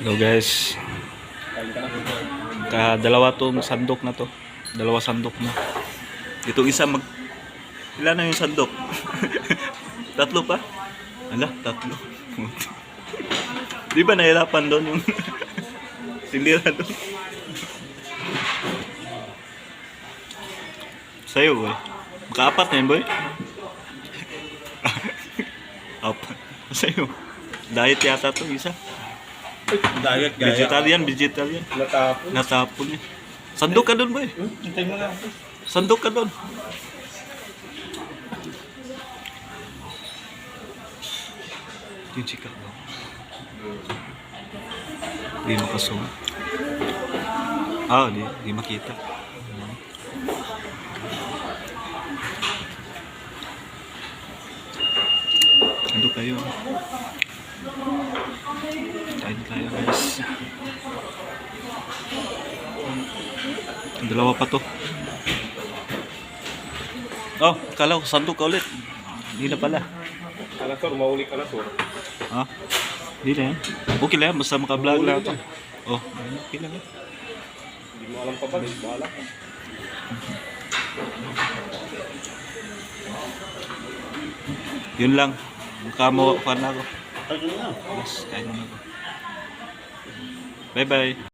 Hello guys. Dalawa tong sandok na to. Dalawa sandok na. Itong isa ilan na yung sandok? Tatlo pa? Ala, tatlo. Di ba nahirapan doon yung tindira doon? Sa'yo boy. Makaapat na yun boy. Apat. Sa'yo. Diet yata to isa. Diet gaya. Vegetarian. Natapon. Natapon niya. Sandok ka doon boy. Hintay mo lang. Sandok ka doon. Yung chika daw. Di makasuma. Di makita. Sandok kayo. Kain tayo guys. Dalawa pa to. Oh, kala ko sandok ka ulit. Hindi na pala. Alasor, mauli ka alasor. Ha? Hindi na yan. Okay lang yan. Basta maka-vlog lang ito. Oh, okay lang yan. Hindi mo alam pa ba? Bahala ka. Yun lang. Mukha mo pa na ako. Ayun na. Yes, kain na ako. Bye-bye.